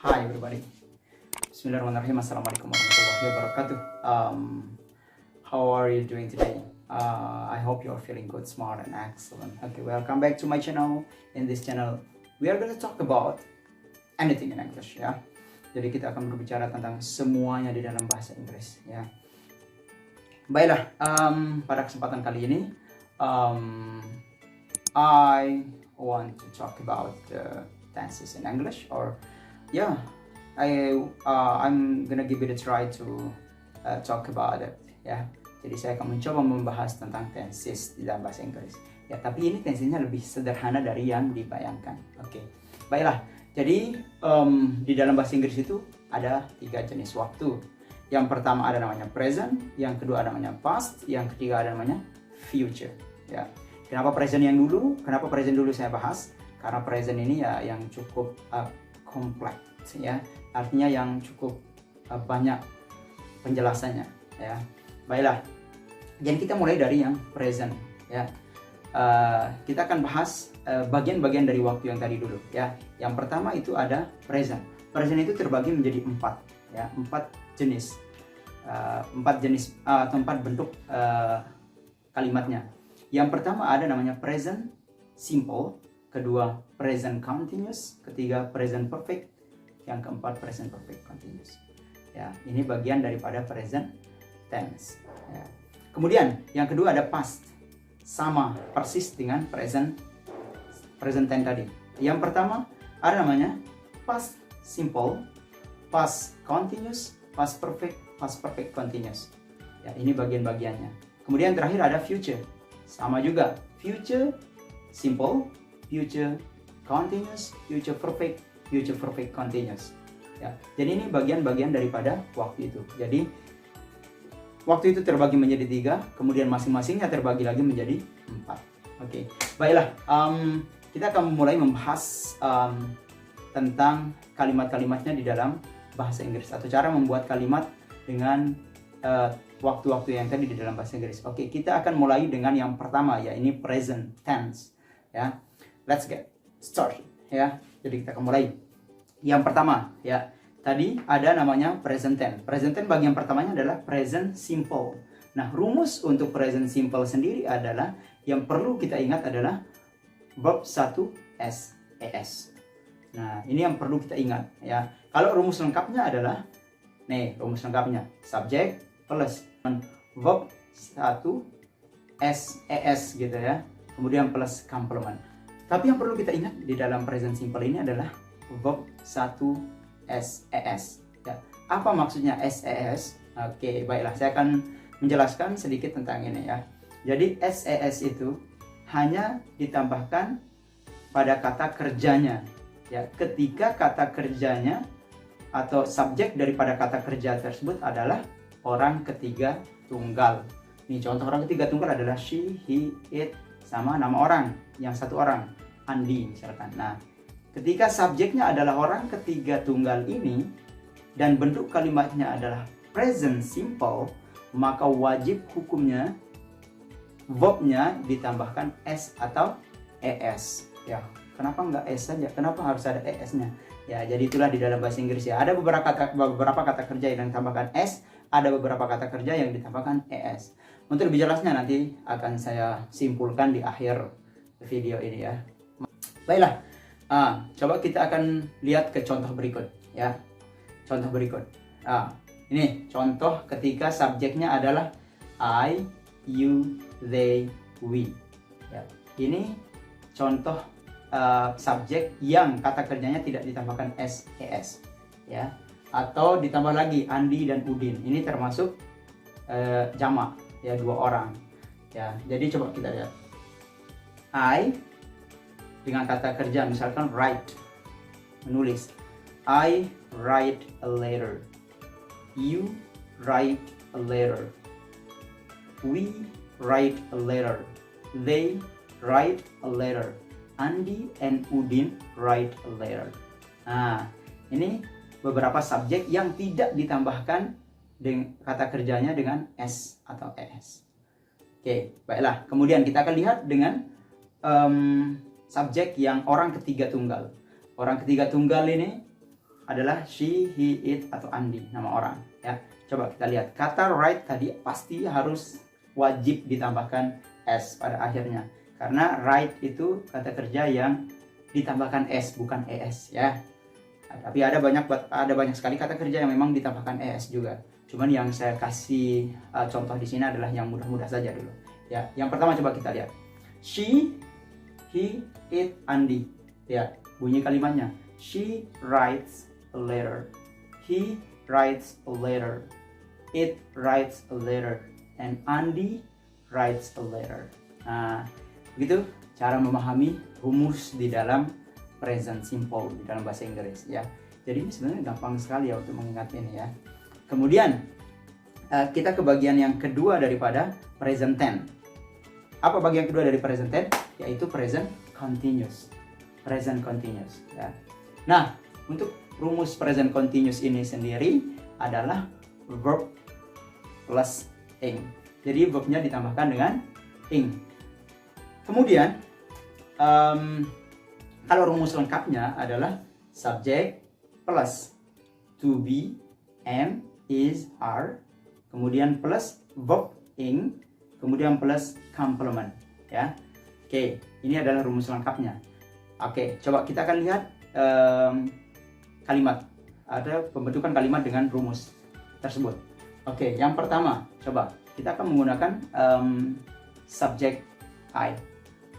Hi everybody. Bismillahirrahmanirrahim. Assalamualaikum warahmatullahi wabarakatuh. How are you doing today? I hope you are feeling good, smart, and excellent. Okay, welcome back to my channel. In this channel, we are going to talk about anything in English, ya. Jadi kita akan berbicara tentang semuanya di dalam bahasa Inggris, ya. Baiklah, pada kesempatan kali ini, I want to talk about tenses in English, or yeah, I'm gonna give it a try to talk about it, ya. Jadi saya akan mencoba membahas tentang tenses di dalam bahasa Inggris. Ya, tapi ini tensesnya lebih sederhana dari yang dibayangkan. Oke, baiklah. Jadi di dalam bahasa Inggris itu ada 3 jenis waktu. Yang pertama ada namanya present, yang kedua ada namanya past, yang ketiga ada namanya future. Ya, kenapa present yang dulu? Kenapa present dulu saya bahas? Karena present ini ya yang cukup kompleks, ya, artinya yang cukup banyak penjelasannya, ya. Baiklah, jadi kita mulai dari yang present, ya. Kita akan bahas bagian-bagian dari waktu yang tadi dulu, ya. Yang pertama itu ada present. Present itu terbagi menjadi 4, ya, 4 jenis, 4 jenis atau 4 bentuk kalimatnya. Yang pertama ada namanya present simple, kedua present continuous, ketiga present perfect, yang keempat present perfect continuous. Ya, ini bagian daripada present tense. Ya. Kemudian yang kedua ada past, sama persis dengan present tense tadi. Yang pertama ada namanya past simple, past continuous, past perfect continuous. Ya, ini bagian-bagiannya. Kemudian terakhir ada future, sama juga future simple, future continuous, future perfect continuous. Ya, jadi ini bagian-bagian daripada waktu itu. Jadi waktu itu terbagi menjadi 3, kemudian masing-masingnya terbagi lagi menjadi 4. Oke, baiklah. Kita akan mulai membahas tentang kalimat-kalimatnya di dalam bahasa Inggris, atau cara membuat kalimat dengan waktu-waktu yang tadi di dalam bahasa Inggris. Oke, kita akan mulai dengan yang pertama, ya, ini present tense, ya. Let's get started, ya. Jadi kita akan mulai. Yang pertama, ya, tadi ada namanya present tense. Present tense bagian pertamanya adalah present simple. Nah, rumus untuk present simple sendiri adalah yang perlu kita ingat adalah verb 1 SES. Nah, ini yang perlu kita ingat, ya. Kalau rumus lengkapnya adalah, nih, rumus lengkapnya subject plus verb 1 SES gitu, ya. Kemudian plus complement. Tapi yang perlu kita ingat di dalam present simple ini adalah verb 1 SES. Ya. Apa maksudnya SES? Oke, baiklah, saya akan menjelaskan sedikit tentang ini, ya. Jadi SES itu hanya ditambahkan pada kata kerjanya, ya. Ketika kata kerjanya atau subjek daripada kata kerja tersebut adalah orang ketiga tunggal. Nih, contoh orang ketiga tunggal adalah she, he, it, sama nama orang, yang satu orang, Andi misalkan. Nah, ketika subjeknya adalah orang ketiga tunggal ini dan bentuk kalimatnya adalah present simple, maka wajib hukumnya verbnya ditambahkan s atau es. Ya, kenapa nggak s saja? Kenapa harus ada es-nya? Ya, jadi itulah di dalam bahasa Inggris, ya. Ada beberapa kata kerja yang ditambahkan s, ada beberapa kata kerja yang ditambahkan es. Untuk lebih jelasnya nanti akan saya simpulkan di akhir video ini, ya. Baiklah, coba kita akan lihat ke contoh berikut, ya. Contoh berikut. Ini contoh ketika subjeknya adalah I, you, they, we. Ya, ini contoh subjek yang kata kerjanya tidak ditambahkan SES, ya. Atau ditambah lagi Andi dan Udin. Ini termasuk jamak, ya, 2 orang. Ya, jadi coba kita lihat. I dengan kata kerja misalkan write, menulis. I write a letter. You write a letter. We write a letter. They write a letter. Andi and Udin write a letter. Nah, ini beberapa subjek yang tidak ditambahkan dengan kata kerjanya dengan s atau es. Oke, baiklah. Kemudian kita akan lihat dengan subjek yang orang ketiga tunggal. Orang ketiga tunggal ini adalah she, he, it, atau Andi, nama orang ya. Coba kita lihat, kata write tadi pasti harus wajib ditambahkan s pada akhirnya, karena write itu kata kerja yang ditambahkan s, bukan es ya. Tapi ada banyak sekali kata kerja yang memang ditambahkan es juga. Cuman yang saya kasih contoh di sini adalah yang mudah-mudah saja dulu ya. Yang pertama coba kita lihat, she, he, it, Andi ya. Bunyi kalimatnya, she writes a letter, he writes a letter, it writes a letter, and Andi writes a letter. Nah, begitu cara memahami rumus di dalam present simple di dalam bahasa Inggris ya. Jadi ini sebenarnya gampang sekali ya untuk mengingat ini ya. Kemudian kita ke bagian yang kedua daripada present tense. Apa bagian kedua dari present tense? Yaitu present continuous. Present continuous ya. Nah, untuk rumus present continuous ini sendiri adalah verb plus ing. Jadi verbnya ditambahkan dengan ing. Kemudian kalau rumus lengkapnya adalah subject plus to be, am, is, are, kemudian plus verb ing, kemudian plus complement ya. Oke, ini adalah rumus lengkapnya. Oke, coba kita akan lihat kalimat. Ada pembentukan kalimat dengan rumus tersebut. Oke, yang pertama, coba kita akan menggunakan subject I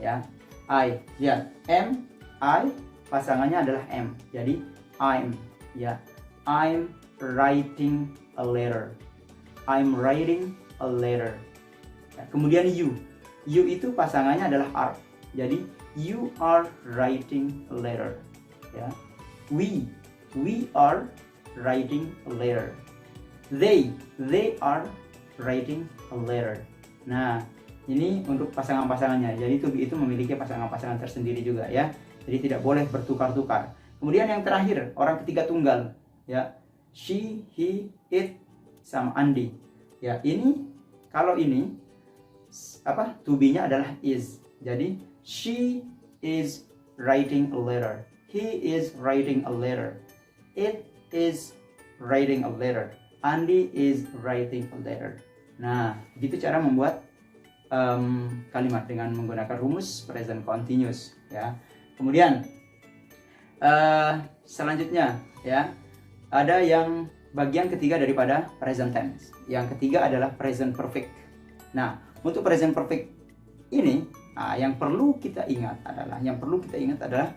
ya. I ya, am, I pasangannya adalah am. Jadi I'm ya. I'm writing a letter. I'm writing a letter. Ya, kemudian you. You itu pasangannya adalah are. Jadi you are writing a letter. Ya. We are writing a letter. They are writing a letter. Nah, ini untuk pasangan-pasangannya. Jadi to be itu memiliki pasangan-pasangan tersendiri juga ya. Jadi tidak boleh bertukar-tukar. Kemudian yang terakhir, orang ketiga tunggal ya. She, he, it sama Andi. Ya, ini kalau ini to be-nya adalah is. Jadi she is writing a letter. He is writing a letter. It is writing a letter. Andi is writing a letter. Nah, begitu cara membuat kalimat dengan menggunakan rumus present continuous ya. Kemudian selanjutnya ya, ada yang bagian ketiga daripada present tense. Yang ketiga adalah present perfect. Nah, untuk present perfect ini yang perlu kita ingat adalah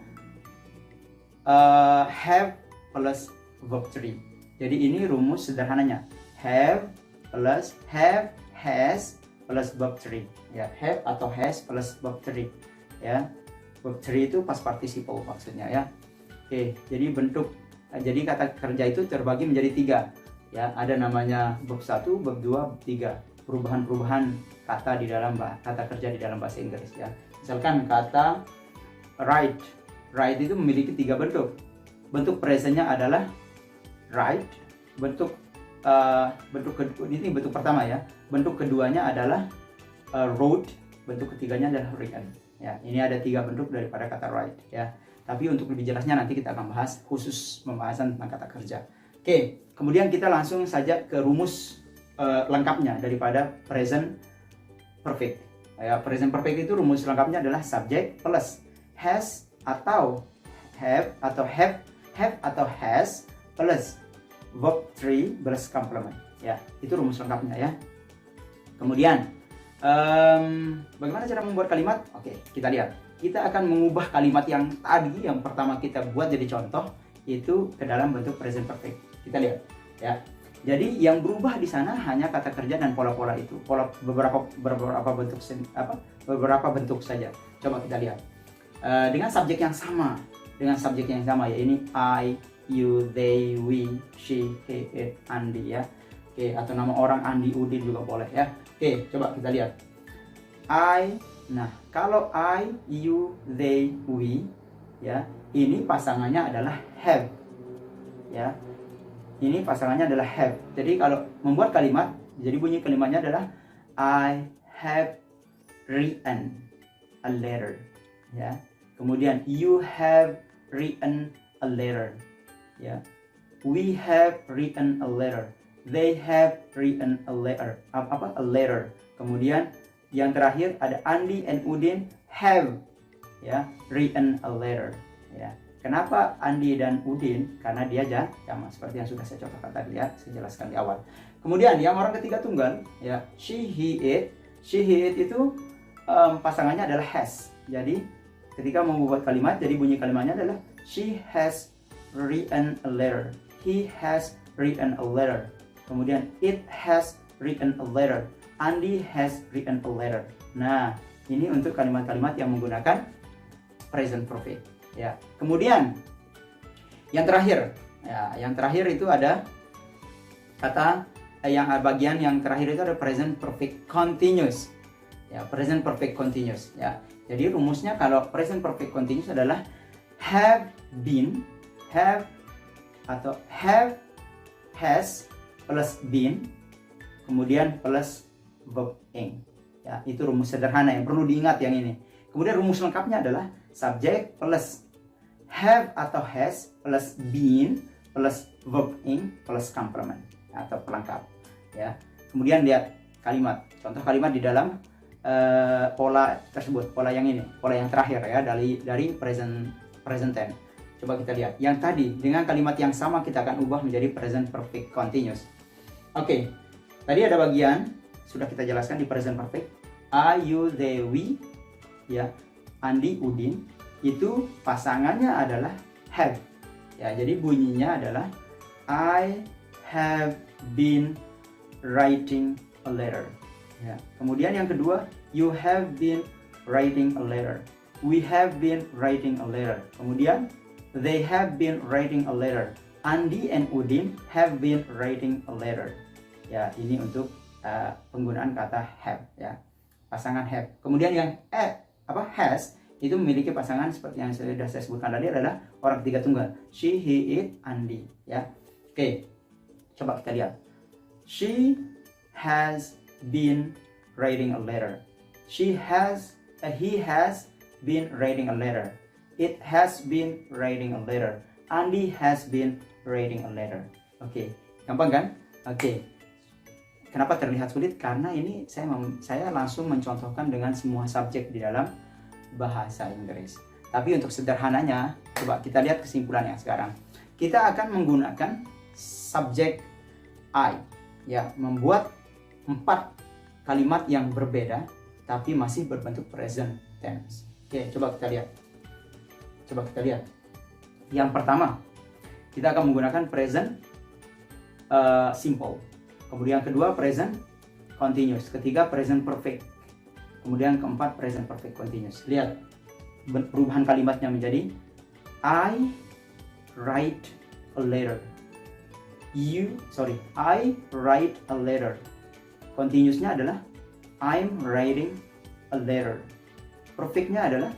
have plus verb 3. Jadi ini rumus sederhananya, have plus have, has plus verb 3 ya. Have atau has plus verb 3 ya. Verb 3 itu past participle maksudnya ya. Oke, jadi kata kerja itu terbagi menjadi 3 ya. Ada namanya verb 1, verb 2, verb 3. Perubahan-perubahan kata di dalam kata kerja di dalam bahasa Inggris ya. Misalkan kata write. Write itu memiliki 3 bentuk. Bentuk presentnya adalah write. Bentuk pertama ya. Bentuk keduanya adalah wrote. Bentuk ketiganya adalah written. Ya, ini ada 3 bentuk daripada kata write ya. Tapi untuk lebih jelasnya nanti kita akan bahas khusus pembahasan tentang kata kerja. Oke, kemudian kita langsung saja ke rumus lengkapnya daripada present perfect. Ya, present perfect itu rumus lengkapnya adalah subject plus has atau have atau has plus verb 3 plus complement. Ya, itu rumus lengkapnya ya. Kemudian bagaimana cara membuat kalimat? Oke, kita lihat. Kita akan mengubah kalimat yang tadi yang pertama kita buat jadi contoh itu ke dalam bentuk present perfect. Kita lihat ya. Jadi yang berubah di sana hanya kata kerja dan pola-pola itu. Beberapa bentuk saja. Coba kita lihat. Dengan subjek yang sama. Ya, ini I, you, they, we, she, he, it, Andi ya. Oke, atau nama orang Andi, Udin juga boleh ya. Oke, coba kita lihat. Nah, kalau I, you, they, we ya, ini pasangannya adalah have. Ya. Ini pasangannya adalah have. Jadi kalau membuat kalimat, jadi bunyi kalimatnya adalah I have written a letter. Ya. Kemudian you have written a letter. Ya. We have written a letter. They have written a letter. Apa? A letter. Kemudian yang terakhir ada Andi and Udin have, ya, written a letter. Ya. Kenapa Andi dan Udin? Karena dia jamak, seperti yang sudah saya contohkan tadi, ya, saya jelaskan di awal. Kemudian yang orang ketiga tunggal, ya, she, he, it. She, he, it itu pasangannya adalah has. Jadi ketika membuat kalimat, jadi bunyi kalimatnya adalah she has written a letter. He has written a letter. Kemudian it has written a letter. Andi has written a letter. Nah, ini untuk kalimat-kalimat yang menggunakan present perfect. Ya. Kemudian yang terakhir, ya, yang terakhir itu ada kata yang bagian yang terakhir itu ada present perfect continuous. Ya, present perfect continuous. Ya. Jadi rumusnya kalau present perfect continuous adalah have been, have atau have, has plus been, kemudian plus verb ing. Ya, itu rumus sederhana yang perlu diingat yang ini. Kemudian rumus lengkapnya adalah subject plus have atau has plus been plus verb ing plus complement atau pelengkap. Ya. Kemudian lihat kalimat, contoh kalimat di dalam pola tersebut, pola yang ini, pola yang terakhir, ya, dari present tense. Coba kita lihat. Yang tadi dengan kalimat yang sama kita akan ubah menjadi present perfect continuous. Oke. Tadi ada bagian sudah kita jelaskan di present perfect. I, you, they, we, ya. Andi, Udin itu pasangannya adalah have. Ya, jadi bunyinya adalah I have been writing a letter. Ya. Kemudian yang kedua, you have been writing a letter. We have been writing a letter. Kemudian they have been writing a letter. Andi and Udin have been writing a letter. Ya, ini untuk penggunaan kata have, ya. Pasangan have. Kemudian yang has itu memiliki pasangan seperti yang sudah saya sebutkan tadi adalah orang ketiga tunggal. She, he, it, Andi, ya. Oke. Coba kita lihat. She has been writing a letter. He has been writing a letter. It has been writing a letter. Andi has been writing a letter. Oke, gampang kan? Oke. Kenapa terlihat sulit? Karena ini saya langsung mencontohkan dengan semua subjek di dalam bahasa Inggris. Tapi untuk sederhananya, coba kita lihat kesimpulannya sekarang. Kita akan menggunakan subjek I, ya, membuat 4 kalimat yang berbeda tapi masih berbentuk present tense. Oke, coba kita lihat. Yang pertama, kita akan menggunakan present simple. Kemudian kedua present continuous. Ketiga present perfect. Kemudian keempat present perfect continuous. Lihat perubahan kalimatnya menjadi I write a letter. I write a letter. Continuousnya adalah I'm writing a letter. Perfectnya adalah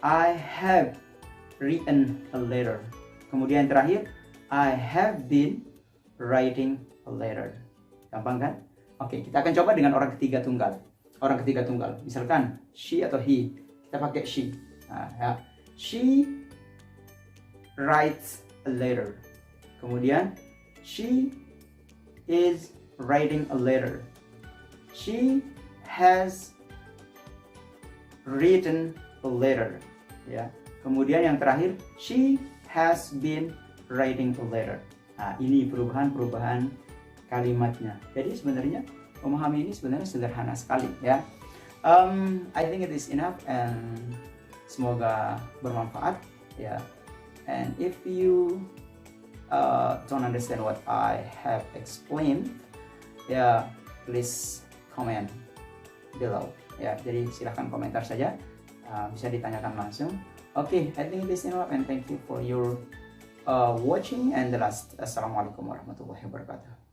I have written a letter. Kemudian terakhir, I have been writing a letter. Gampang kan? Oke, kita akan coba dengan orang ketiga tunggal. Misalkan she atau he, kita pakai she. Nah, ya. She writes a letter. Kemudian she is writing a letter. She has written a letter. Ya. Kemudian yang terakhir, she has been writing a letter. Nah, ini perubahan kalimatnya. Jadi sebenarnya memahami ini sebenarnya sederhana sekali, ya. I think it is enough and semoga bermanfaat, ya. And if you don't understand what I have explained, ya, please comment below. Ya, jadi silahkan komentar saja, bisa ditanyakan langsung. Okay, I think it is enough and thank you for your watching and the last. Assalamualaikum warahmatullahi wabarakatuh.